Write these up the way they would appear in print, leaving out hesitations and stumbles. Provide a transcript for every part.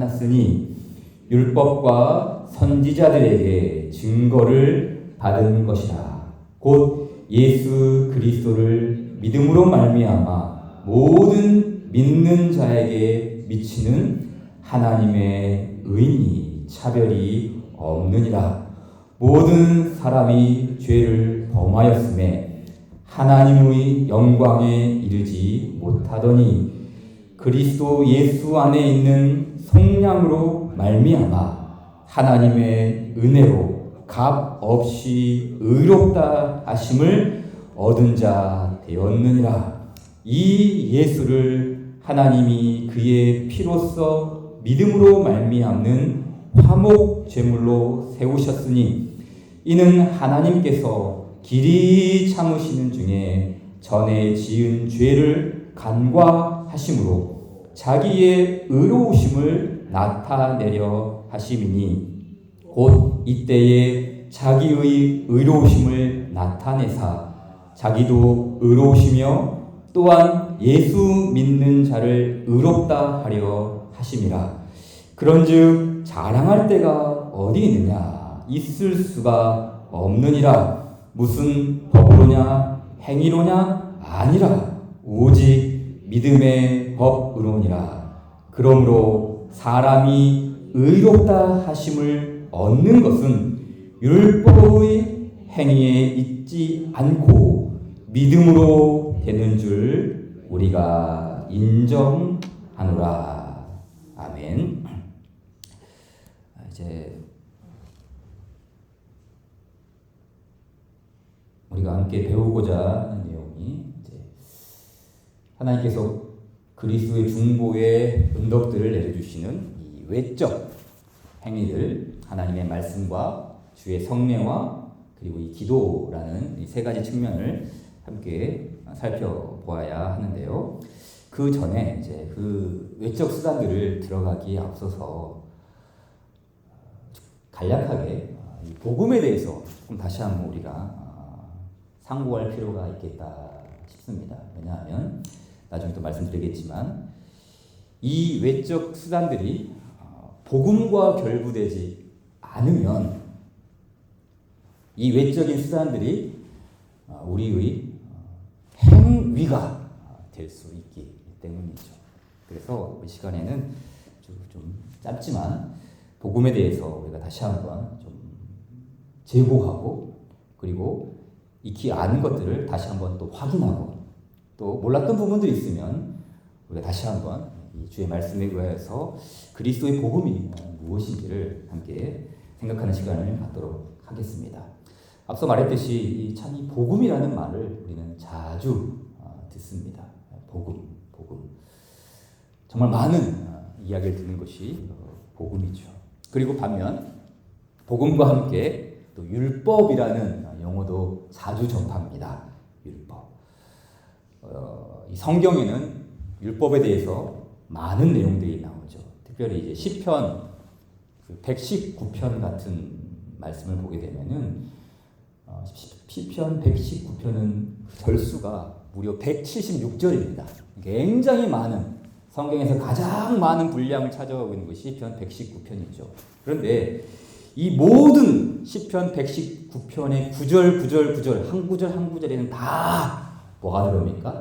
나타났으니 율법과 선지자들에게 증거를 받은 것이라. 곧 예수 그리스도를 믿음으로 말미암아 모든 믿는 자에게 미치는 하나님의 의인이 차별이 없느니라. 모든 사람이 죄를 범하였음에 하나님의 영광에 이르지 못하더니 그리스도 예수 안에 있는 성령으로 말미암아 하나님의 은혜로 값 없이 의롭다 하심을 얻은 자 되었느니라. 이 예수를 하나님이 그의 피로써 믿음으로 말미암는 화목 제물로 세우셨으니 이는 하나님께서 길이 참으시는 중에 전에 지은 죄를 간과하심으로 자기의 의로우심을 나타내려 하심이니 곧 이때에 자기의 의로우심을 나타내사 자기도 의로우시며 또한 예수 믿는 자를 의롭다 하려 하심이라. 그런즉 자랑할 때가 어디 있느냐? 있을 수가 없느니라. 무슨 법으로냐? 행위로냐? 아니라 오직 믿음의 법으로니라. 그러므로 사람이 의롭다 하심을 얻는 것은 율법의 행위에 있지 않고 믿음으로 되는 줄 우리가 인정하노라. 아멘. 이제 우리가 함께 배우고자 하는 내용이 이제 하나님께서 그리스도의 중보의 은덕들을 내려주시는 이 외적 행위들, 하나님의 말씀과 주의 성례와 그리고 이 기도라는 이 세 가지 측면을 함께 살펴보아야 하는데요. 그 전에 이제 그 외적 수단들을 들어가기에 앞서서 간략하게 이 복음에 대해서 조금 다시 한번 우리가 상고할 필요가 있겠다 싶습니다. 왜냐하면 나중에 또 말씀드리겠지만 이 외적 수단들이 복음과 결부되지 않으면 이 외적인 수단들이 우리의 행위가 될 수 있기 때문이죠. 그래서 이 시간에는 좀 짧지만 복음에 대해서 우리가 다시 한번 좀 제고하고 그리고 익히 아는 것들을 다시 한번 또 확인하고 또 몰랐던 부분들이 있으면 우리가 다시 한번 이 주의 말씀에 의해서 그리스도의 복음이 무엇인지를 함께 생각하는 시간을 갖도록 하겠습니다. 앞서 말했듯이 참 이 복음이라는 말을 우리는 자주 듣습니다. 복음. 정말 많은 이야기를 듣는 것이 복음이죠. 그리고 반면 복음과 함께 또 율법이라는 용어도 자주 접합니다. 율법. 이 성경에는 율법에 대해서 많은 내용들이 나오죠. 특별히 이제 시편 119편 같은 말씀을 보게 되면은 시편 119편은 절수가 무려 176절입니다. 굉장히 많은 성경에서 가장 많은 분량을 차지하고 있는 것이 시편 119편이죠. 그런데 이 모든 시편 119편의 구절 한 구절에는 다 뭐가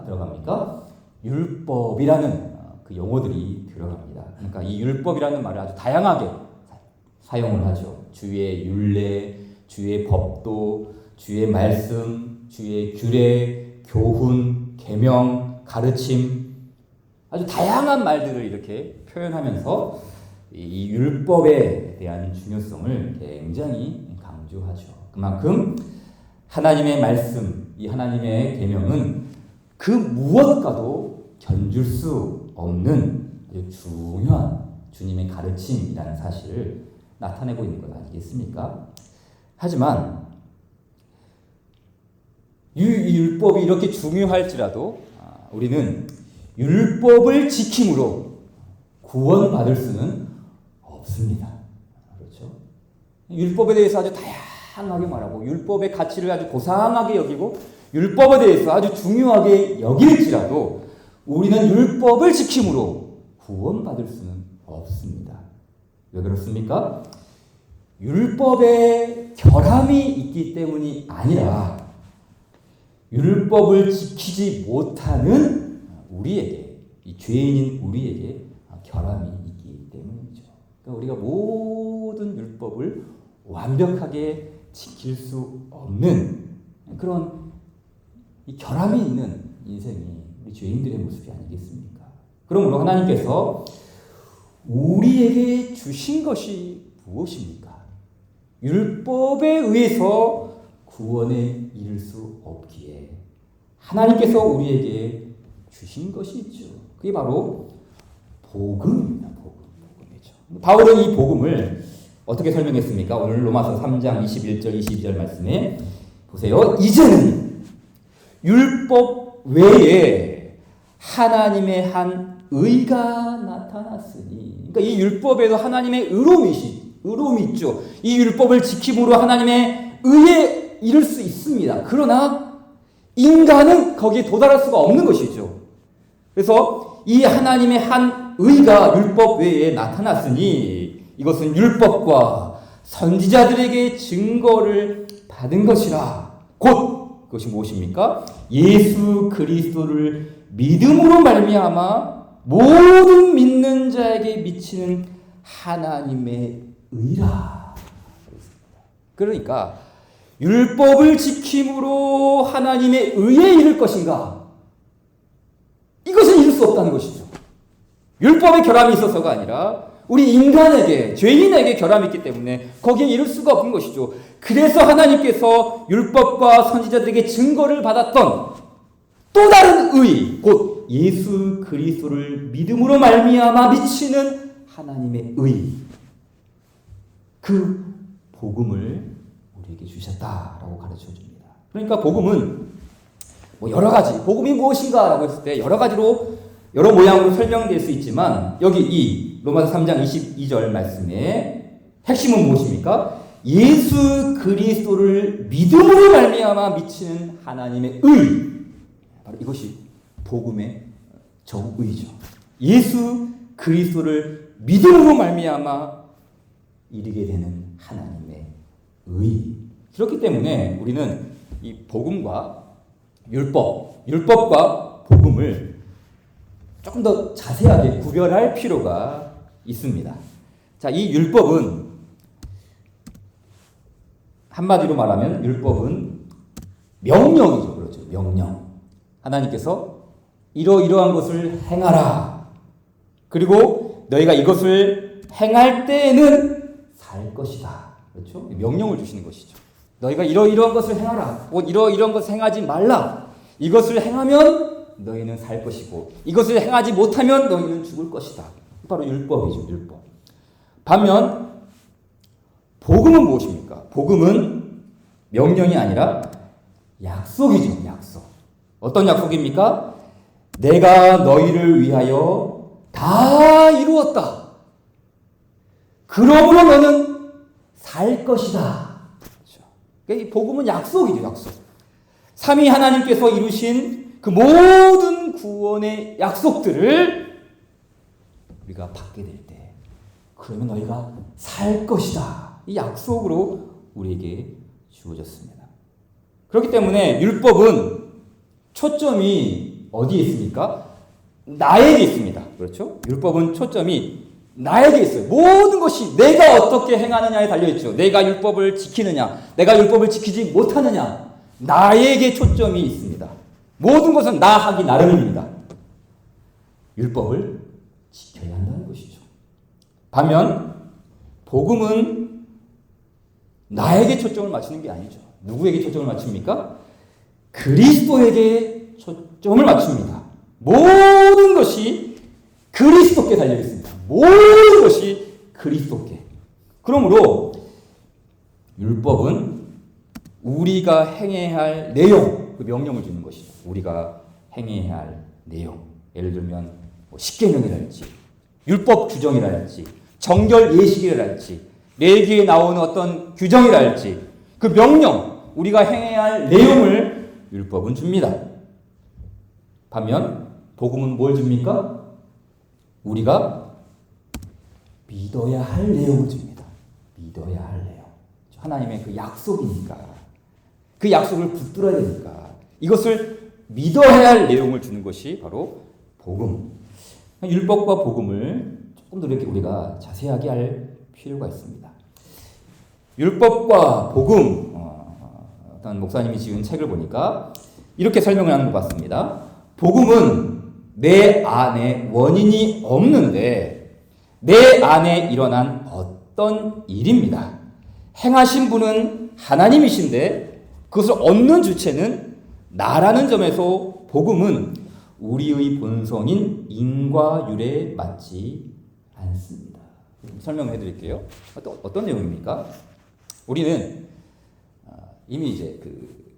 들어갑니까? 율법이라는 그 용어들이 들어갑니다. 그러니까 이 율법이라는 말을 아주 다양하게 사용을 하죠. 주의 율례, 주의 법도, 주의 말씀, 주의 규례, 교훈, 계명, 가르침 아주 다양한 말들을 이렇게 표현하면서 이 율법에 대한 중요성을 굉장히 강조하죠. 그만큼 하나님의 말씀, 이 하나님의 계명은 그 무엇과도 견줄 수 없는 아주 중요한 주님의 가르침이라는 사실을 나타내고 있는 것 아니겠습니까? 하지만 이 율법이 이렇게 중요할지라도 우리는 율법을 지킴으로 구원받을 수는 없습니다. 그렇죠? 율법에 대해서 아주 다양하게 말하고 율법의 가치를 아주 고상하게 여기고 율법에 대해서 아주 중요하게 여길지라도 우리는 율법을 지킴으로 구원받을 수는 없습니다. 왜 그렇습니까? 율법에 결함이 있기 때문이 아니라 율법을 지키지 못하는 우리에게, 이 죄인인 우리에게 결함이 있기 때문이죠. 그러니까 우리가 모든 율법을 완벽하게 지킬 수 없는 그런 이 결함이 있는 인생이 우리 죄인들의 모습이 아니겠습니까? 그러므로 하나님께서 우리에게 주신 것이 무엇입니까? 율법에 의해서 구원에 이를 수 없기에 하나님께서 우리에게 주신 것이 있죠. 그게 바로 복음입니다. 복음이죠. 바울은 이 복음을 어떻게 설명했습니까? 오늘 로마서 3장 21절 22절 말씀에 보세요. 이제는 율법 외에 하나님의 한 의가 나타났으니, 그러니까 이 율법에도 하나님의 의로움이 있죠. 이 율법을 지킴으로 하나님의 의에 이를 수 있습니다. 그러나 인간은 거기에 도달할 수가 없는 것이죠. 그래서 이 하나님의 한 의가 율법 외에 나타났으니 이것은 율법과 선지자들에게 증거를 받은 것이라. 곧 그것이 무엇입니까? 예수 그리스도를 믿음으로 말미암아 모든 믿는 자에게 미치는 하나님의 의라. 그러니까 율법을 지킴으로 하나님의 의에 이를 것인가? 이것은 이룰 수 없다는 것이죠. 율법에 결함이 있어서가 아니라 우리 인간에게, 죄인에게 결함이 있기 때문에 거기에 이룰 수가 없는 것이죠. 그래서 하나님께서 율법과 선지자들에게 증거를 받았던 또 다른 의, 곧 예수 그리스도를 믿음으로 말미암아 미치는 하나님의 의, 그 복음을 우리에게 주셨다라고 가르쳐 줍니다. 그러니까 복음은 여러 가지, 복음이 무엇인가라고 했을 때 여러 가지로 여러 모양으로 설명될 수 있지만 여기 이 로마서 3장 22절 말씀의 핵심은 무엇입니까? 예수 그리스도를 믿음으로 말미암아 미치는 하나님의 의, 바로 이것이 복음의 정의죠. 예수 그리스도를 믿음으로 말미암아 이르게 되는 하나님의 의. 그렇기 때문에 우리는 이 복음과 율법과 복음을 조금 더 자세하게 구별할 필요가 있습니다. 자, 이 율법은 한마디로 말하면 율법은 명령이죠. 그렇죠. 명령. 하나님께서 이러이러한 것을 행하라. 그리고 너희가 이것을 행할 때에는 살 것이다. 그렇죠? 명령을 주시는 것이죠. 너희가 이러이러한 것을 행하라. 이러이러한 것을 행하지 말라. 이것을 행하면 너희는 살 것이고 이것을 행하지 못하면 너희는 죽을 것이다. 바로 율법이죠. 율법. 반면 복음은 무엇입니까? 복음은 명령이 아니라 약속이죠. 약속. 어떤 약속입니까? 내가 너희를 위하여 다 이루었다. 그러므로 너는 살 것이다. 그렇죠. 그러니까 이 복음은 약속이죠. 약속. 삼위 하나님께서 이루신 그 모든 구원의 약속들을 우리가 받게 될 때, 그러면 너희가 살 것이다. 이 약속으로 우리에게 주어졌습니다. 그렇기 때문에 율법은 초점이 어디에 있습니까? 나에게 있습니다. 그렇죠? 율법은 초점이 나에게 있어요. 모든 것이 내가 어떻게 행하느냐에 달려있죠. 내가 율법을 지키느냐, 내가 율법을 지키지 못하느냐, 나에게 초점이 있습니다. 모든 것은 나 하기 나름입니다. 율법을 지켜야 한다는 것이죠. 반면 복음은 나에게 초점을 맞추는 게 아니죠. 누구에게 초점을 맞춥니까? 그리스도에게 초점을 맞춥니다. 모든 것이 그리스도께 달려있습니다. 모든 것이 그리스도께. 그러므로 율법은 우리가 행해야 할 내용, 그 명령을 주는 것이죠. 우리가 행해야 할 내용. 예를 들면 십계명이랄지, 율법 규정이랄지, 정결 예식이랄지, 레위기에 나오는 어떤 규정이랄지, 그 명령, 우리가 행해야 할 내용을 율법은 줍니다. 반면 복음은 뭘 줍니까? 우리가 믿어야 할 내용을 줍니다. 믿어야 할 내용. 하나님의 그 약속이니까. 그 약속을 붙들어야 되니까. 이것을 믿어야 할 내용을 주는 것이 바로 복음. 율법과 복음을 조금 더 이렇게 우리가 자세하게 할 필요가 있습니다. 율법과 복음, 어떤 목사님이 지은 책을 보니까 이렇게 설명을 하는 것 같습니다. 복음은 내 안에 원인이 없는데 내 안에 일어난 어떤 일입니다. 행하신 분은 하나님이신데 그것을 얻는 주체는 나라는 점에서 복음은 우리의 본성인 인과율에 맞지 않습니다. 설명해 드릴게요. 어떤 내용입니까? 우리는 이미 이제 그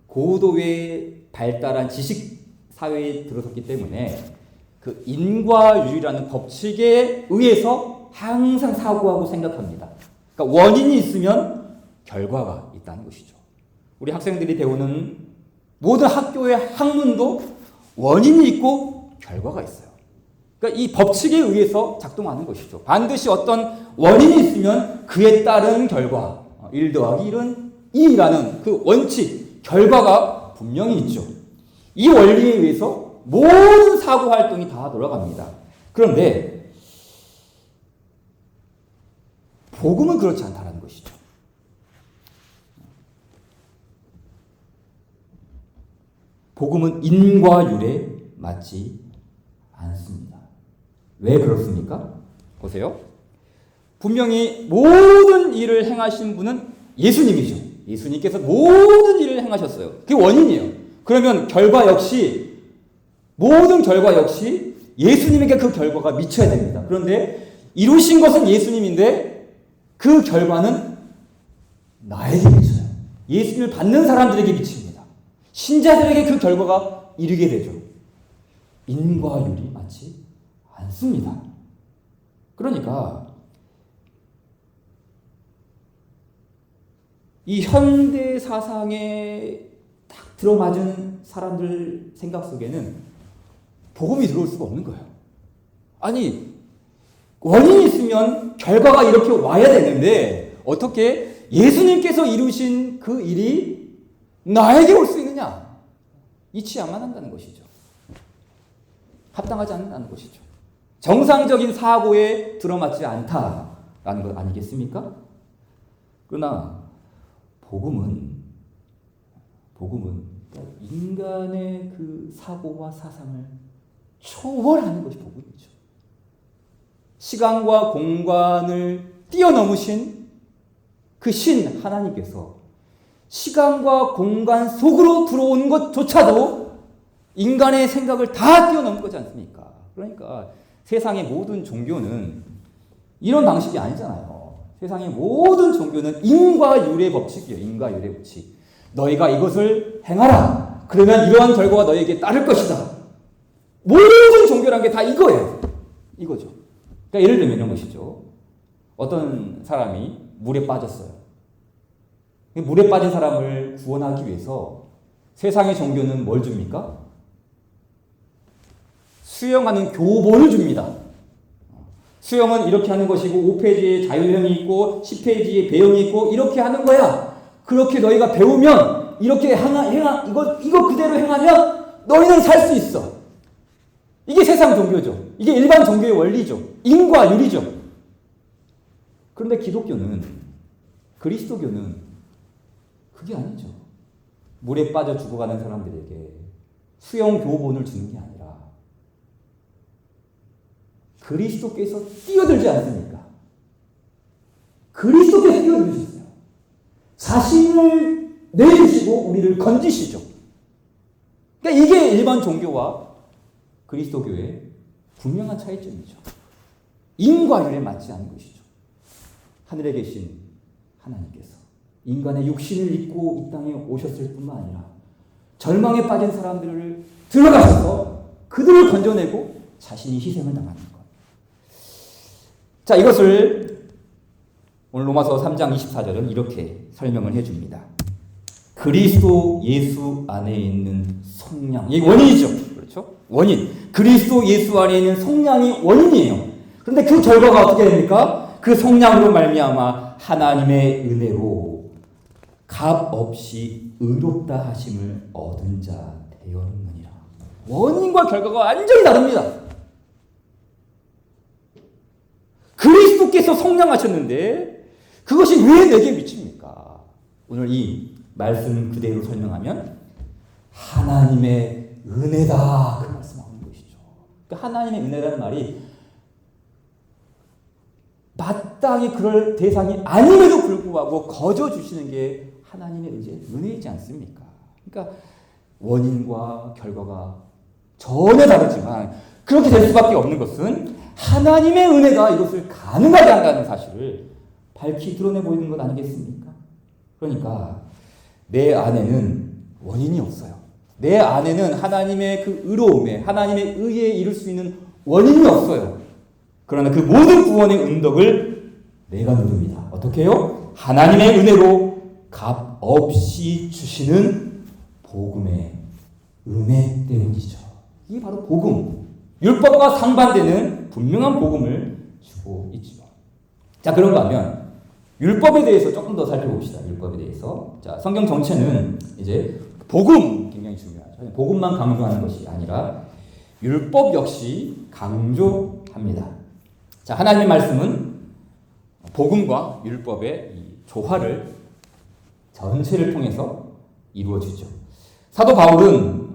고도의 발달한 지식 사회에 들어섰기 때문에 그 인과율이라는 법칙에 의해서 항상 사고하고 생각합니다. 그러니까 원인이 있으면 결과가 있다는 것이죠. 우리 학생들이 배우는 모든 학교의 학문도 원인이 있고 결과가 있어요. 그러니까 이 법칙에 의해서 작동하는 것이죠. 반드시 어떤 원인이 있으면 그에 따른 결과, 1 더하기 1은 2라는 그 원칙, 결과가 분명히 있죠. 이 원리에 의해서 모든 사고 활동이 다 돌아갑니다. 그런데 복음은 그렇지 않다는 것이죠. 복음은 인과율에 맞지 않습니다. 왜 그렇습니까? 보세요. 분명히 모든 일을 행하신 분은 예수님이죠. 예수님께서 모든 일을 행하셨어요. 그게 원인이에요. 그러면 결과 역시 모든 결과 역시 예수님에게 그 결과가 미쳐야 됩니다. 그런데 이루신 것은 예수님인데 그 결과는 나에게 미쳐요. 예수님을 받는 사람들에게 미칩니다. 신자들에게 그 결과가 이르게 되죠. 인과율이 맞지 않습니다. 그러니까 이 현대 사상에 딱 들어맞은 사람들 생각 속에는 복음이 들어올 수가 없는 거예요. 아니, 원인이 있으면 결과가 이렇게 와야 되는데 어떻게 예수님께서 이루신 그 일이 나에게 올 수 있느냐? 이치야만 한다는 것이죠. 합당하지 않는다는 것이죠. 정상적인 사고에 들어맞지 않다라는 것 아니겠습니까? 그러나 복음은 인간의 그 사고와 사상을 초월하는 것이 복음이죠. 시간과 공간을 뛰어넘으신 그 신 하나님께서 시간과 공간 속으로 들어온 것조차도 인간의 생각을 다 뛰어넘은 거지 않습니까? 그러니까 세상의 모든 종교는 이런 방식이 아니잖아요. 세상의 모든 종교는 인과율의 법칙이에요. 인과율의 법칙. 너희가 이것을 행하라. 그러면 이러한 결과가 너희에게 따를 것이다. 모든 종교란 게 다 이거예요. 이거죠. 그러니까 예를 들면 이런 것이죠. 어떤 사람이 물에 빠졌어요. 물에 빠진 사람을 구원하기 위해서 세상의 종교는 뭘 줍니까? 수영하는 교본을 줍니다. 수영은 이렇게 하는 것이고 5페이지에 자유형이 있고 10페이지에 배영이 있고 이렇게 하는 거야. 그렇게 너희가 배우면 이렇게 이거 그대로 행하면 너희는 살 수 있어. 이게 세상 종교죠. 이게 일반 종교의 원리죠. 인과율이죠. 그런데 기독교는, 그리스도교는 그게 아니죠. 물에 빠져 죽어가는 사람들에게 수영 교본을 주는 게 아니라 그리스도께서 뛰어들지 않습니까? 그리스도께서 뛰어들으셨어요. 자신을 내주시고 우리를 건지시죠. 그러니까 이게 일반 종교와 그리스도교의 분명한 차이점이죠. 인과율에 맞지 않은 것이죠. 하늘에 계신 하나님께서 인간의 육신을 입고 이 땅에 오셨을 뿐만 아니라 절망에 빠진 사람들을 들어가셔서 그들을 건져내고 자신이 희생을 당하는 것. 자, 이것을 오늘 로마서 3장 24절은 이렇게 설명을 해줍니다. 그리스도 예수 안에 있는 성량. 이게 원인이죠. 그렇죠? 원인. 그리스도 예수 안에 있는 성량이 원인이에요. 그런데 그 결과가 어떻게 됩니까? 그 속량으로 말미암아 하나님의 은혜로 값없이 의롭다 하심을 얻은 자 되었느니라. 원인과 결과가 완전히 다릅니다. 그리스도께서 속량하셨는데 그것이 왜 내게 미칩니까? 오늘 이 말씀 그대로 설명하면 하나님의 은혜다, 그 말씀하는 것이죠. 그러니까 하나님의 은혜라는 말이 마땅히 그럴 대상이 아님에도 불구하고 거저 주시는 게 하나님의 은혜이지 않습니까? 그러니까 원인과 결과가 전혀 다르지만 그렇게 될 수밖에 없는 것은 하나님의 은혜가 이것을 가능하게 한다는 사실을 밝히 드러내 보이는 것 아니겠습니까? 그러니까 내 안에는 원인이 없어요. 내 안에는 하나님의 그 의로움에, 하나님의 의에 이룰 수 있는 원인이 없어요. 그러나 그 모든 구원의 은덕을 내가 누립니다. 어떻게 해요? 하나님의 은혜로 값 없이 주시는 복음의 은혜 때문이죠. 이게 바로 복음. 율법과 상반되는 분명한 복음을 주고 있죠. 자, 그런가 하면 율법에 대해서 조금 더 살펴봅시다. 율법에 대해서. 자, 성경 전체는 이제 복음 굉장히 중요하죠. 복음만 강조하는 것이 아니라 율법 역시 강조합니다. 자, 하나님의 말씀은 복음과 율법의 이 조화를 전체를 통해서 이루어지죠. 사도 바울은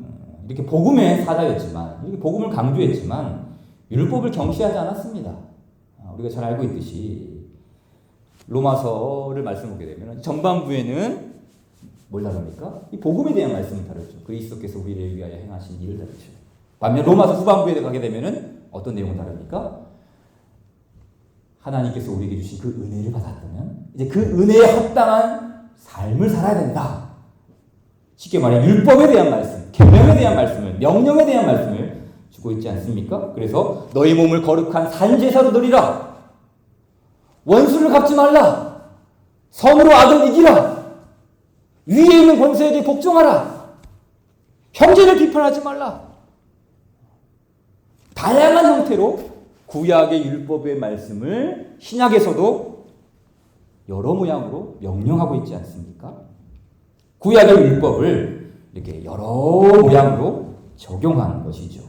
이렇게 복음의 사자였지만, 이렇게 복음을 강조했지만 율법을 경시하지 않았습니다. 우리가 잘 알고 있듯이 로마서를 말씀 보게 되면 전반부에는 뭘 다룹니까? 이 복음에 대한 말씀을 다루죠. 그리스도께서 우리를 위하여 행하신 일을 다루죠. 반면 로마서 후반부에 가게 되면은 어떤 내용을 다룹니까? 하나님께서 우리에게 주신 그 은혜를 받았다면 이제 그 은혜에 합당한 삶을 살아야 된다. 쉽게 말해 율법에 대한 말씀, 계명에 대한 말씀을, 명령에 대한 말씀을 주고 있지 않습니까? 그래서 너희 몸을 거룩한 산제사로 드리라. 원수를 갚지 말라. 선으로 악을 이기라. 위에 있는 권세에게 복종하라. 형제를 비판하지 말라. 다양한 형태로 구약의 율법의 말씀을 신약에서도 여러 모양으로 명령하고 있지 않습니까? 구약의 율법을 이렇게 여러 모양으로 적용하는 것이죠.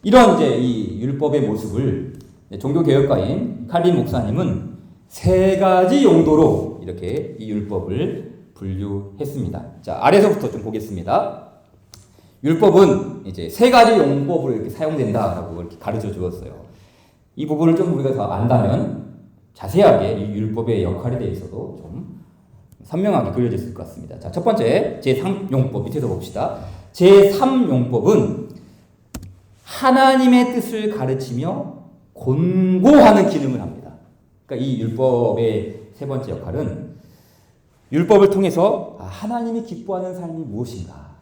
이런 이제 이 율법의 모습을 종교개혁가인 칼빈 목사님은 세 가지 용도로 이렇게 이 율법을 분류했습니다. 자, 아래서부터 좀 보겠습니다. 율법은 이제 세 가지 용법으로 이렇게 사용된다라고 이렇게 가르쳐 주었어요. 이 부분을 좀 우리가 더 안다면 자세하게 이 율법의 역할에 대해서도 좀 선명하게 그려졌을 것 같습니다. 자, 첫 번째 제3용법 밑에서 봅시다. 제3용법은 하나님의 뜻을 가르치며 권고하는 기능을 합니다. 그러니까 이 율법의 세 번째 역할은 율법을 통해서 하나님이 기뻐하는 삶이 무엇인가?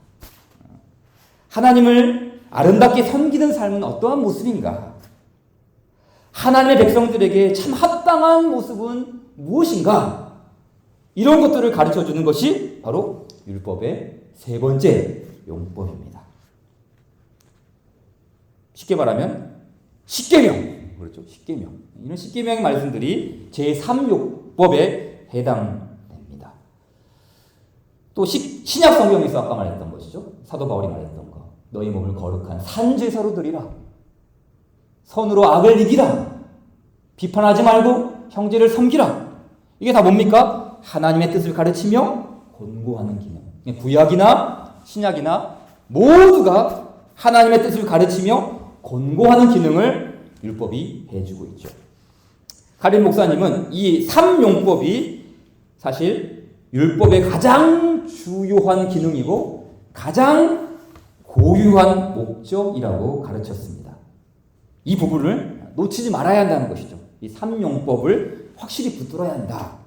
하나님을 아름답게 섬기는 삶은 어떠한 모습인가? 하나님의 백성들에게 참 합당한 모습은 무엇인가? 이런 것들을 가르쳐주는 것이 바로 율법의 세 번째 용법입니다. 쉽게 말하면 십계명, 그렇죠? 십계명. 이런 십계명의 말씀들이 제3용법에 해당됩니다. 또 신약 성경에서 아까 말했던 것이죠. 사도 바울이 말했던 거. 너희 몸을 거룩한 산제사로 드리라. 선으로 악을 이기라. 비판하지 말고 형제를 섬기라. 이게 다 뭡니까? 하나님의 뜻을 가르치며 권고하는 기능. 구약이나 신약이나 모두가 하나님의 뜻을 가르치며 권고하는 기능을 율법이 해주고 있죠. 칼빈 목사님은 이 3용법이 사실 율법의 가장 주요한 기능이고 가장 고유한 목적이라고 가르쳤습니다. 이 부분을 놓치지 말아야 한다는 것이죠. 이 3용법을 확실히 붙들어야 한다.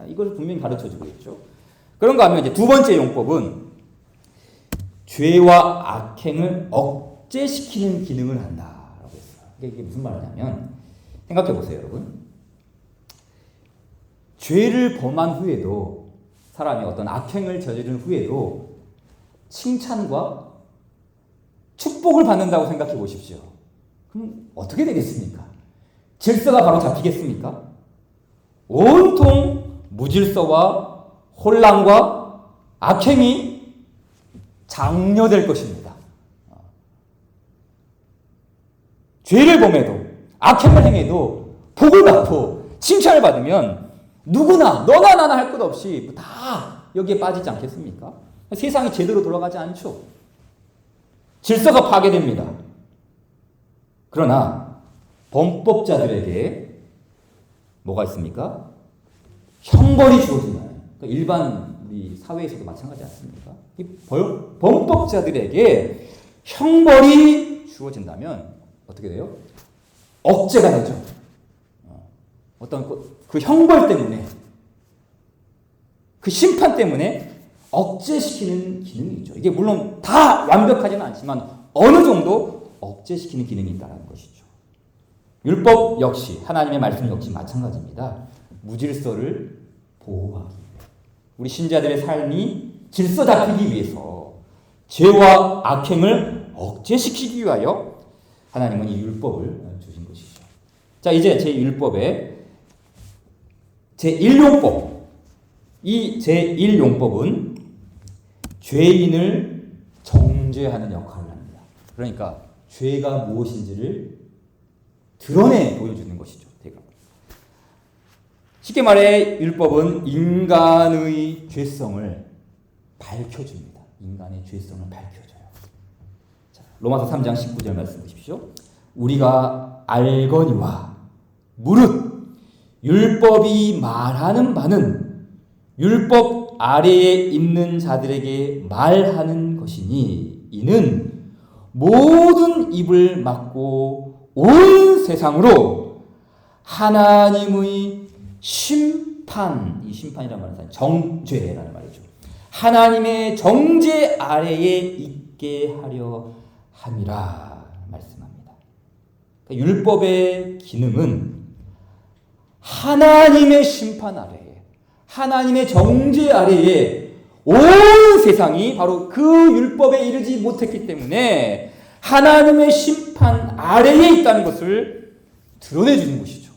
이걸 분명히 가르쳐주고 있죠. 그런가 하면 이제 두 번째 용법은 죄와 악행을 억제시키는 기능을 한다라고 했어요. 이게 무슨 말이냐면 생각해 보세요, 여러분. 죄를 범한 후에도 사람이 어떤 악행을 저지른 후에도 칭찬과 축복을 받는다고 생각해 보십시오. 그럼 어떻게 되겠습니까? 질서가 바로 잡히겠습니까? 온통 무질서와 혼란과 악행이 장려될 것입니다. 죄를 범해도 악행을 행해도 복을 받고 칭찬을 받으면 누구나 너나 나나 할 것 없이 다 여기에 빠지지 않겠습니까? 세상이 제대로 돌아가지 않죠. 질서가 파괴됩니다. 그러나 범법자들에게 뭐가 있습니까? 형벌이 주어진다는, 그러니까 일반 우리 사회에서도 마찬가지 않습니까? 이 범법자들에게 형벌이 주어진다면 어떻게 돼요? 억제가 되죠. 어떤 그 형벌 때문에, 그 심판 때문에 억제시키는 기능이 있죠. 이게 물론 다 완벽하지는 않지만 어느 정도 억제시키는 기능이 있다는 것이죠. 율법 역시, 하나님의 말씀 역시 마찬가지입니다. 무질서를 보호하기 위해, 우리 신자들의 삶이 질서 잡히기 위해서 죄와 악행을 억제시키기 위하여 하나님은 이 율법을 주신 것이죠. 자, 이제 제1율법의 제1용법, 이 제1용법은 죄인을 정죄하는 역할을 합니다. 그러니까 죄가 무엇인지를 드러내 보여주는 것이죠. 쉽게 말해 율법은 인간의 죄성을 밝혀줍니다. 인간의 죄성을 밝혀줘요. 자, 로마서 3장 19절 말씀 보십시오. 우리가 알거니와 무릇 율법이 말하는 바는 율법 아래에 있는 자들에게 말하는 것이니 이는 모든 입을 막고 온 세상으로 하나님의 심판, 이 심판이라는 말은 정죄라는 말이죠. 하나님의 정죄 아래에 있게 하려 함이라 말씀합니다. 그러니까 율법의 기능은 하나님의 심판 아래에, 하나님의 정죄 아래에 온 세상이 바로 그 율법에 이르지 못했기 때문에 하나님의 심판 아래에 있다는 것을 드러내주는 것이죠.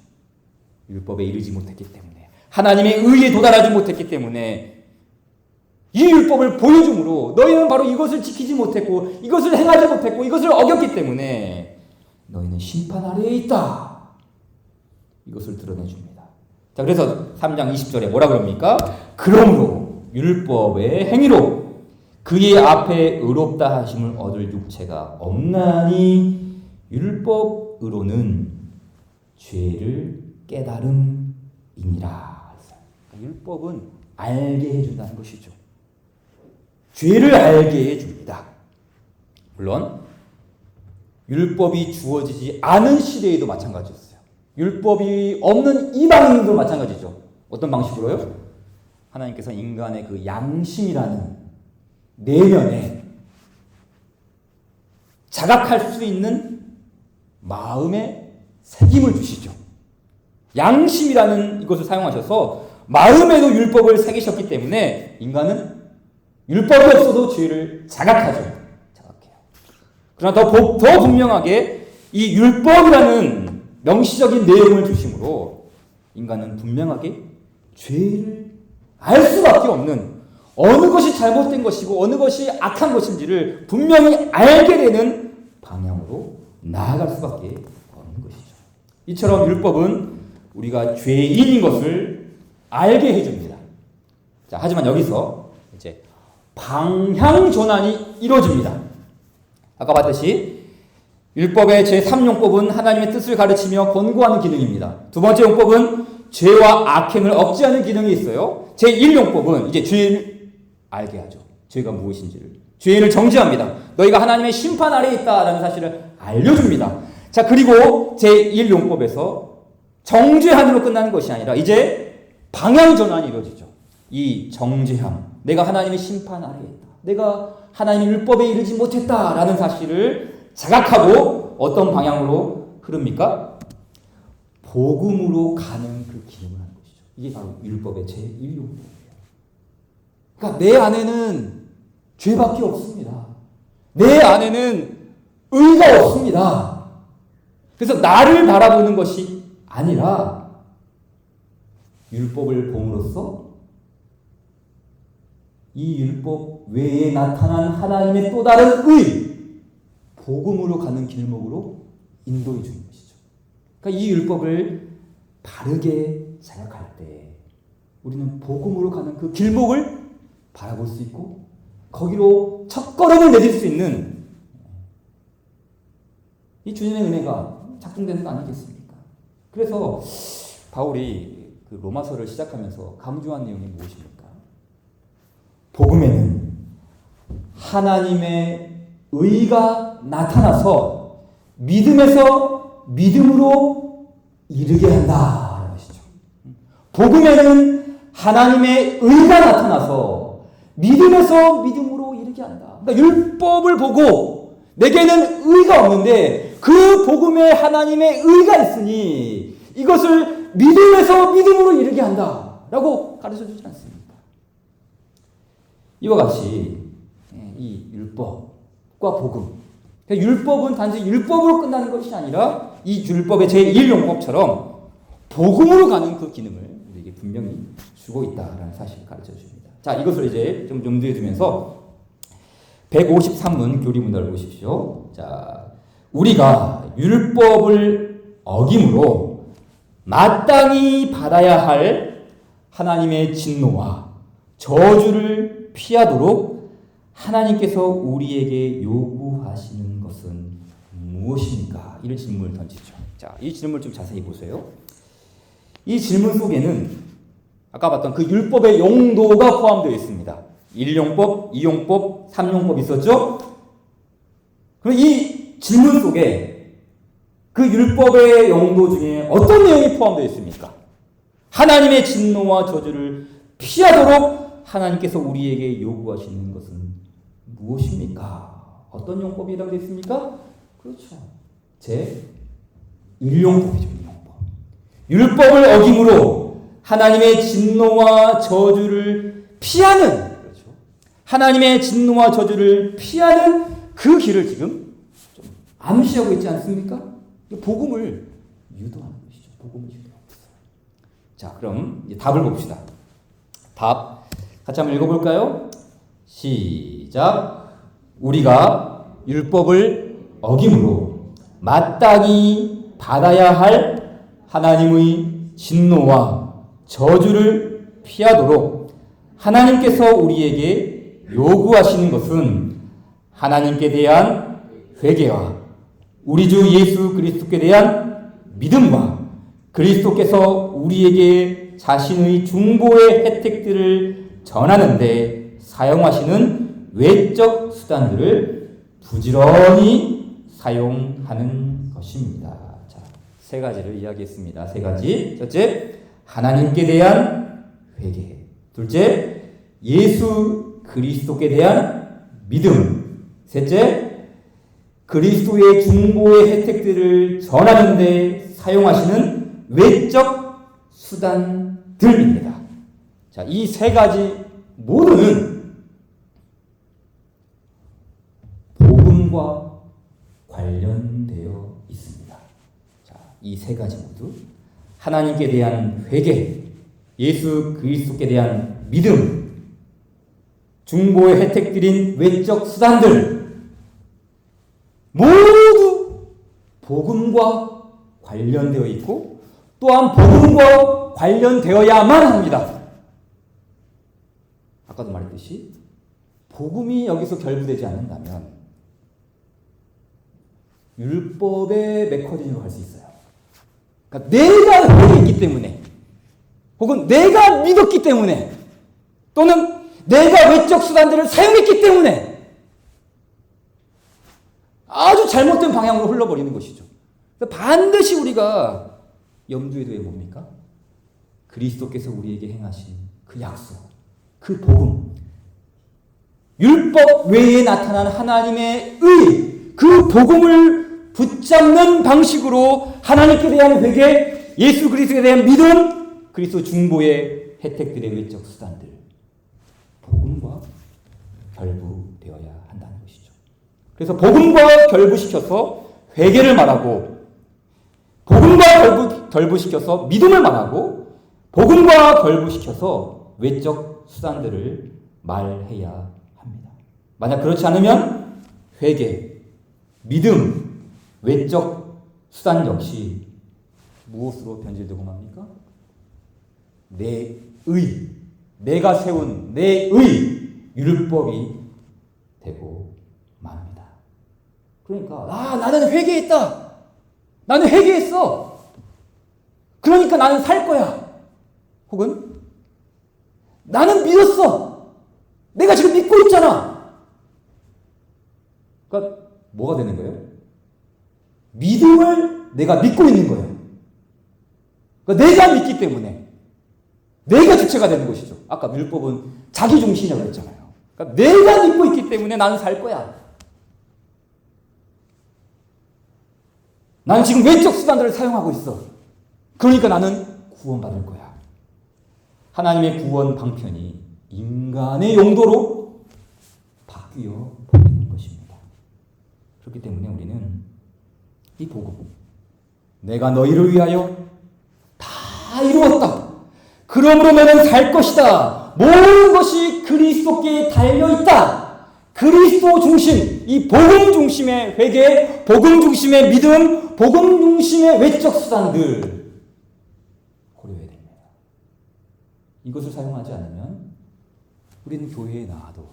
율법에 이르지 못했기 때문에, 하나님의 의에 도달하지 못했기 때문에 이 율법을 보여줌으로 너희는 바로 이것을 지키지 못했고 이것을 행하지 못했고 이것을 어겼기 때문에 너희는 심판 아래에 있다. 이것을 드러내줍니다. 자, 그래서 3장 20절에 뭐라 그럽니까? 그러므로 율법의 행위로 그의 앞에 의롭다 하심을 얻을 육체가 없나니 율법으로는 죄를 깨달음이니라. 율법은 알게 해준다는 것이죠. 죄를 알게 해줍니다. 물론 율법이 주어지지 않은 시대에도 마찬가지였어요. 율법이 없는 이방인도 마찬가지죠. 어떤 방식으로요? 하나님께서 인간의 그 양심이라는 내면에 자각할 수 있는 마음의 새김을 주시죠. 양심이라는 이것을 사용하셔서 마음에도 율법을 새기셨기 때문에 인간은 율법이 없어도 죄를 자각하죠. 자각해요. 그러나 더 분명하게 이 율법이라는 명시적인 내용을 주심으로 인간은 분명하게 죄를 알 수밖에 없는, 어느 것이 잘못된 것이고 어느 것이 악한 것인지를 분명히 알게 되는 방향으로 나아갈 수밖에 없는 것이죠. 이처럼 율법은 우리가 죄인인 것을 알게 해줍니다. 자, 하지만 여기서 이제 방향 전환이 이루어집니다. 아까 봤듯이 율법의 제3용법은 하나님의 뜻을 가르치며 권고하는 기능입니다. 두 번째 용법은 죄와 악행을 억제하는 기능이 있어요. 제1용법은 이제 죄를 알게 하죠. 죄가 무엇인지를. 죄인을 정죄합니다. 너희가 하나님의 심판 아래에 있다라는 사실을 알려줍니다. 자, 그리고 제1용법에서 정죄함으로 끝나는 것이 아니라 이제 방향 전환이 이루어지죠. 이 정죄함, 내가 하나님의 심판 아래에 있다, 내가 하나님의 율법에 이르지 못했다라는 사실을 자각하고 어떤 방향으로 흐릅니까? 복음으로 가는 그 기능을 하는 것이죠. 이게 바로 율법의 제1용법이에요. 그러니까 내 안에는 죄밖에 없습니다. 내 안에는 의가 없습니다. 그래서 나를 바라보는 것이 아니라 율법을 봄으로써 이 율법 외에 나타난 하나님의 또 다른 의, 복음으로 가는 길목으로 인도해 주는 것이죠. 그러니까 이 율법을 바르게 생각할 때 우리는 복음으로 가는 그 길목을 바라볼 수 있고 거기로 첫걸음을 내딜 수 있는 이 주님의 은혜가 작동되는 거 아니겠습니까? 그래서 바울이 그 로마서를 시작하면서 강조한 내용이 무엇입니까? 복음에는 하나님의 의가 나타나서 믿음에서 믿음으로 이르게 한다는 것이죠. 복음에는 하나님의 의가 나타나서 믿음에서 믿음으로 이르게 한다. 그러니까 율법을 보고 내게는 의가 없는데 그 복음에 하나님의 의가 있으니 이것을 믿음에서 믿음으로 이르게 한다라고 가르쳐주지 않습니까? 이와 같이 이 율법과 복음, 율법은 단지 율법으로 끝나는 것이 아니라 이 율법의 제1용법처럼 복음으로 가는 그 기능을 우리에게 분명히 주고 있다라는 사실을 가르쳐 줍니다. 자, 이것을 이제 좀 염두에 두면서 153문 교리문답을 보십시오. 자, 우리가 율법을 어김으로 마땅히 받아야 할 하나님의 진노와 저주를 피하도록 하나님께서 우리에게 요구하시는 것은 무엇입니까? 이런 질문을 던지죠. 자, 이 질문을 좀 자세히 보세요. 이 질문 속에는 아까 봤던 그 율법의 용도가 포함되어 있습니다. 1용법, 2용법, 3용법 있었죠? 그럼 이 질문 속에 그 율법의 용도 중에 어떤 내용이 포함되어 있습니까? 하나님의 진노와 저주를 피하도록 하나님께서 우리에게 요구하시는 것은 무엇입니까? 어떤 용법이 해당되어 있습니까? 그렇죠. 제1용법이죠. 1용법. 율법을 어김으로 하나님의 진노와 저주를 피하는, 그렇죠. 하나님의 진노와 저주를 피하는 그 길을 지금 좀 암시하고 있지 않습니까? 복음을 유도하는 것이죠. 복음을 유도하고 있어요. 자, 그럼 이제 답을 봅시다. 답. 같이 한번 읽어볼까요? 시작. 우리가 율법을 어김으로 마땅히 받아야 할 하나님의 진노와 저주를 피하도록 하나님께서 우리에게 요구하시는 것은 하나님께 대한 회개와 우리 주 예수 그리스도께 대한 믿음과 그리스도께서 우리에게 자신의 중보의 혜택들을 전하는데 사용하시는 외적 수단들을 부지런히 사용하는 것입니다. 자, 세 가지를 이야기했습니다. 세 가지. 첫째, 하나님께 대한 회개. 둘째, 예수 그리스도께 대한 믿음. 셋째, 그리스도의 중보의 혜택들을 전하는데 사용하시는 외적 수단들입니다. 자, 이 세 가지 모두는 복음과 관련되어 있습니다. 자, 이 세 가지 모두 하나님께 대한 회개, 예수 그리스도께 대한 믿음, 중보의 혜택들인 외적 수단들 모두 복음과 관련되어 있고 또한 복음과 관련되어야만 합니다. 아까도 말했듯이 복음이 여기서 결부되지 않는다면 율법의 메커니즘으로 갈 수 있어요. 그러니까 내가 회개했기 때문에 혹은 내가 믿었기 때문에 또는 내가 외적 수단들을 사용했기 때문에 아주 잘못된 방향으로 흘러버리는 것이죠. 반드시 우리가 염두에 둬야 뭡니까? 그리스도께서 우리에게 행하신 그 약속, 그 복음, 율법 외에 나타난 하나님의 의, 그 복음을 붙잡는 방식으로 하나님께 대한 회개, 예수 그리스도에 대한 믿음, 그리스도 중보의 혜택들의 외적 수단들, 복음과 결부되어야 한다는 것이죠. 그래서 복음과 결부시켜서 회개를 말하고 복음과 결부시켜서 믿음을 말하고 복음과 결부시켜서 외적 수단들을 말해야 합니다. 만약 그렇지 않으면 회개, 믿음, 외적 수단 역시 무엇으로 변질되고 맙니까? 내 의, 내가 세운 내 의, 율법이 되고 맙니다. 그러니까 나는 회개했다. 나는 회개했어. 그러니까 나는 살 거야. 혹은 나는 믿었어. 내가 지금 믿고 있잖아. 그러니까 뭐가 되는 거예요? 믿음을 내가 믿고 있는 거예요. 그러니까 내가 믿기 때문에 내가 주체가 되는 것이죠. 아까 율법은 자기 중심이라고 했잖아요. 그러니까 내가 믿고 있기 때문에 나는 살 거야. 나는 지금 외적 수단들을 사용하고 있어. 그러니까 나는 구원받을 거야. 하나님의 구원 방편이 인간의 용도로 바뀌어 버리는 것입니다. 그렇기 때문에 우리는 이 복음, 내가 너희를 위하여 다 이루었다. 그러므로 너는 살 것이다. 모든 것이 그리스도께 달려있다. 그리스도 중심, 이 복음 중심의 회개, 복음 중심의 믿음, 복음 중심의 외적 수단들 고려해야 됩니다. 이것을 사용하지 않으면 우리는 교회에 나와도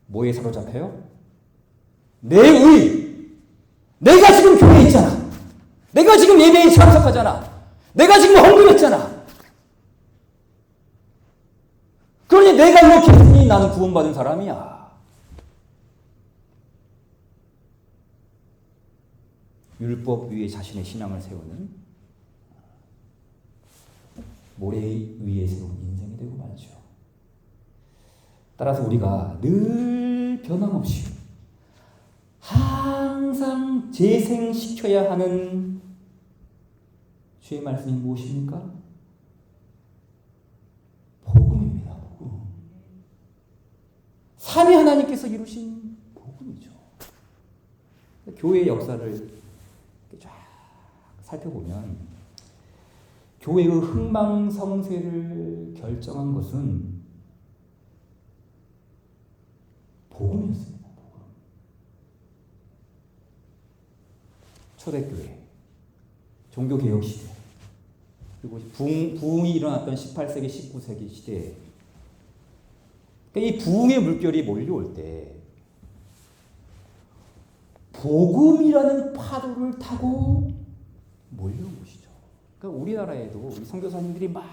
뭐에 사로잡혀요? 내 의! 내가 지금 교회에 있잖아. 내가 지금 예배에 참석하잖아. 내가 지금 헌금했잖아. 그러니 내가 이렇게 했으니 나는 구원받은 사람이야. 율법 위에 자신의 신앙을 세우는 모래 위에 세운 인생이 되고 말죠. 따라서 우리가 늘 변함없이 항상 재생시켜야 하는 주의 말씀이 무엇입니까? 복음입니다. 복음. 삼위 하나님께서 이루신 복음이죠. 교회의 역사를 쫙 살펴보면 교회의 흥망성쇠를 결정한 것은 복음이었습니다. 복음. 초대교회, 종교개혁시대, 그리고 부흥이 일어났던 18세기, 19세기 시대에 이 부흥의 물결이 몰려올 때 복음이라는 파도를 타고 몰려온 것이죠. 그러니까 우리나라에도 우리 선교사님들이 막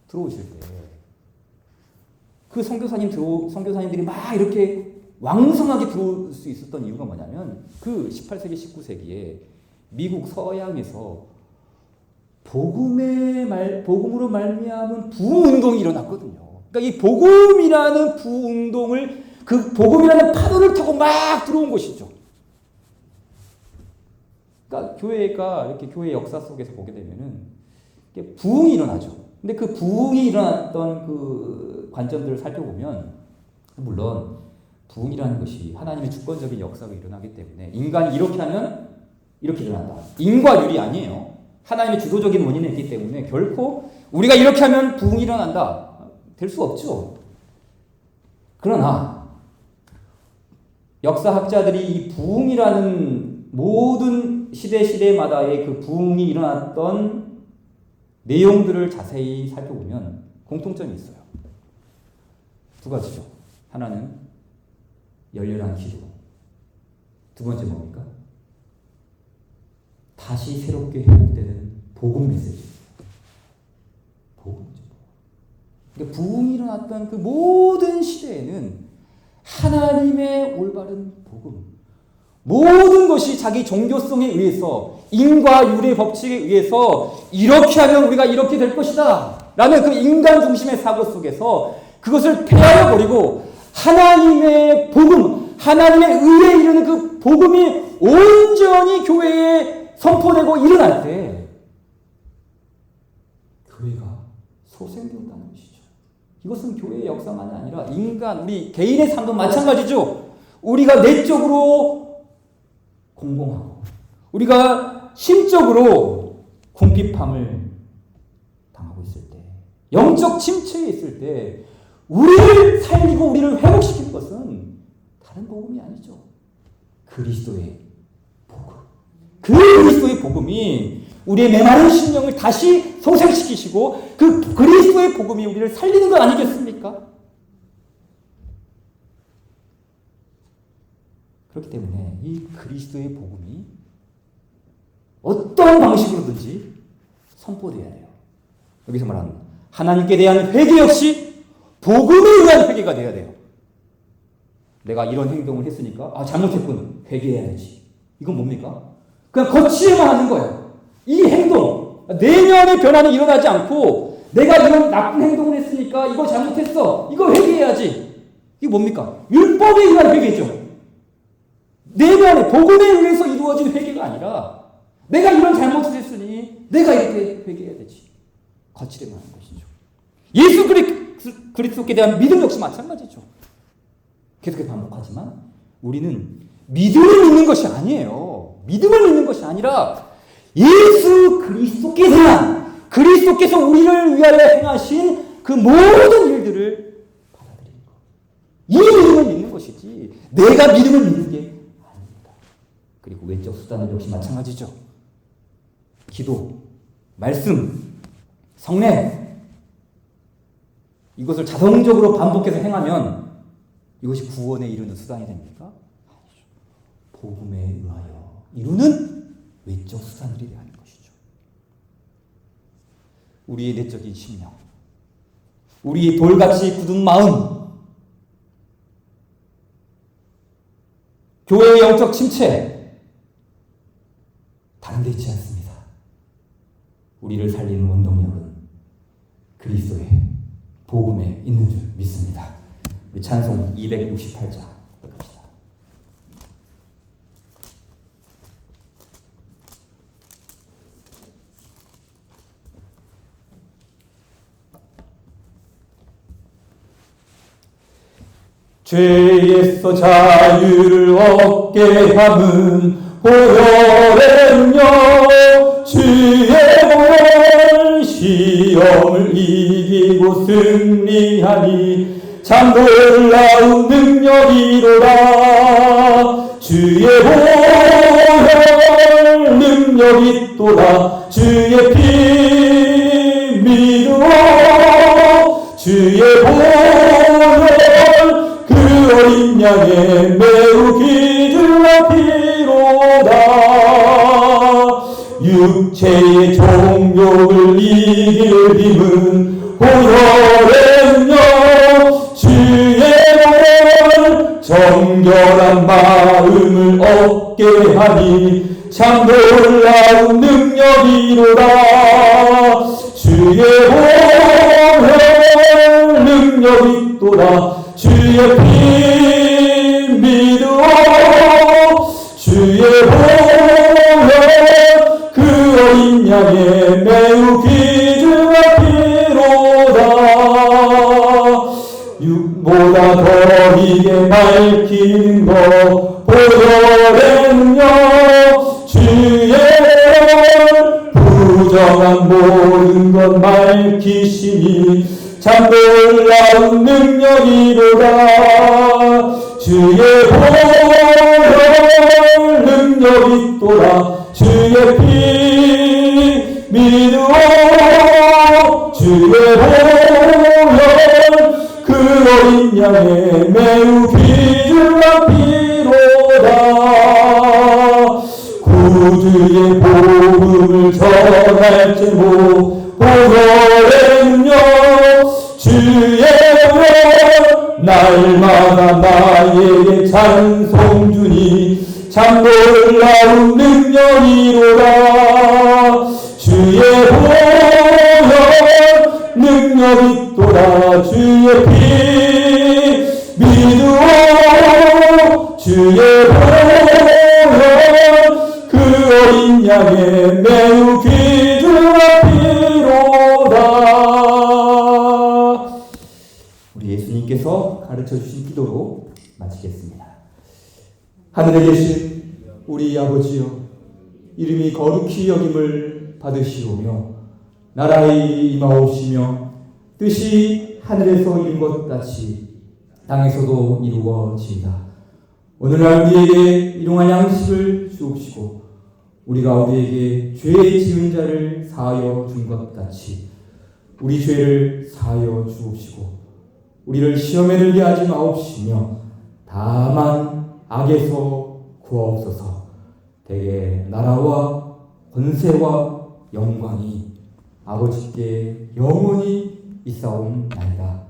들어오실 때 그 선교사님들이 막 이렇게 왕성하게 들어올 수 있었던 이유가 뭐냐면 그 18세기, 19세기에 미국 서양에서 복음으로 말미암은 부흥운동이 일어났거든요. 그러니까 이 복음이라는 부흥운동을 그 복음이라는 파도를 타고 막 들어온 것이죠. 그러니까 교회가 이렇게 교회 역사 속에서 보게 되면은 부흥이 일어나죠. 근데 그 부흥이 일어났던 그 관점들을 살펴보면 물론 부흥이라는 것이 하나님의 주권적인 역사가 일어나기 때문에 인간이 이렇게 하면 이렇게 일어난다. 인과 율이 아니에요. 하나님의 주도적인 원인이 있기 때문에 결코 우리가 이렇게 하면 부흥이 일어난다. 될 수 없죠. 그러나 역사학자들이 이 부흥이라는 모든 시대마다의 그 부흥이 일어났던 내용들을 자세히 살펴보면 공통점이 있어요. 두 가지죠. 하나는 열렬한 기도. 두 번째 뭡니까? 다시 새롭게 회복되는 복음 메시지. 복음이죠. 그러니까 부흥이 일어났던 그 모든 시대에는 하나님의 올바른 복음, 모든 것이 자기 종교성에 의해서 인과 율의 법칙에 의해서 이렇게 하면 우리가 이렇게 될 것이다 라는 그 인간 중심의 사고 속에서 그것을 폐하여 버리고 하나님의 복음, 하나님의 의에 이르는 그 복음이 온전히 교회에 선포되고 일어날 때 교회가 소생되었다는 것이죠. 이것은 교회의 역사만이 아니라 인간, 우리 개인의 삶도 마찬가지죠. 우리가 내적으로 공공하고 우리가 심적으로 궁핍함을 당하고 있을 때, 영적 침체에 있을 때 우리를 살리고 우리를 회복시키는 것은 다른 복음이 아니죠. 그리스도의 복음. 그 그리스도의 복음이 우리의 메마른 심령을 다시 소생시키시고 그 그리스도의 복음이 우리를 살리는 것 아니겠습니까? 그렇기 때문에 이 그리스도의 복음이 어떤 방식으로든지 선포되어야 돼요. 여기서 말하는 하나님께 대한 회개 역시 복음에 의한 회개가 되어야 돼요. 내가 이런 행동을 했으니까 잘못했군. 회개해야지. 이건 뭡니까? 그냥 거치에만 하는 거예요. 이 행동, 내면의 변화는 일어나지 않고 내가 이런 나쁜 행동을 했으니까 이거 잘못했어. 이거 회개해야지. 이게 뭡니까? 율법에 의한 회개죠. 내면의 복음에 의해서 이루어진 회개가 아니라 내가 이런 잘못을 했으니 내가 이렇게 회개해야 되지. 거치려고 하는 것이죠. 예수 그리스도께 대한 믿음 역시 마찬가지죠. 계속해서 반복하지만 우리는 믿음을 믿는 것이 아니에요. 믿음을 믿는 것이 아니라 예수 그리스도께 대한 그리스도께서 우리를 위하여 행하신 그 모든 일들을 받아들이는 것. 이 믿음을 믿는 것이지 내가 믿음을 믿는 게 아닙니다. 그리고 외적 수단은 역시 마찬가지죠. 기도, 말씀, 성례 이것을 자동적으로 반복해서 행하면 이것이 구원에 이르는 수단이 됩니까? 아니죠. 복음에 의하여 이루는 외적 수단들이 하는 것이죠. 우리의 내적인 심령, 우리의 돌같이 굳은 마음, 교회의 영적 침체, 다른 데 있지 않습니다. 우리를 살리는 원동력은 그리스도의 복음에 있는 줄 믿습니다. 우리 찬송 268자 갑시다. 죄에서 자유를 얻게 함은 보혈의 능력 주의 보혈 시험을 이기고 승리하니 참 놀라운 능력이로다. 주의 보혈 능력이 있도다. 주의 피 믿어 주의 보혈 그 어린 양의 매우 기준한 피로다. 육체의 종욕을 이길 힘은 보혈의 능력 주의 보혈 정결한 마음을 얻게 하니 참 놀라운 능력이로다. 주의 보혈 능력이 있도다. 주의 피 믿어 주의 보혈 그 어린 양의 매우 귀중한 피로다. 육보다 더 이게 밝히는 것 보혈의 능력 주의 보혈 부정한 모든 것 밝히시니 참 놀라운 능력이로다. 주의 보혈 능력이 있도다. 주의 피 믿어 주의 보혈 그 어린 양의 매우 귀중한 피로다. 구주의 복음을 전할 제목 보혈의 능력 주의 보혈 날마다 나에게 찬송 주니 참 놀라운 능력이로다. 주의 보혈 능력이 있도다. 주의 피 믿어 주의 보혈 그 어린 양의 매우 귀중한 피로다. 우리 예수님께서 가르쳐주신 기도로 마치겠습니다. 하늘에 계신 우리 아버지여, 이름이 거룩히 여김을 받으시오며 나라의 임하옵시며 뜻이 하늘에서 이룬 것 같이 땅에서도 이루어지이다. 오늘날 우리에게 일용할 양식을 주옵시고 우리가 우리에게 죄 지은 자를 사하여 준 것 같이 우리 죄를 사하여 주옵시고 우리를 시험에 들게 하지 마옵시며 다만 악에서 구하옵소서. 대개 나라와 권세와 영광이 아버지께 영원히 있사옵나이다.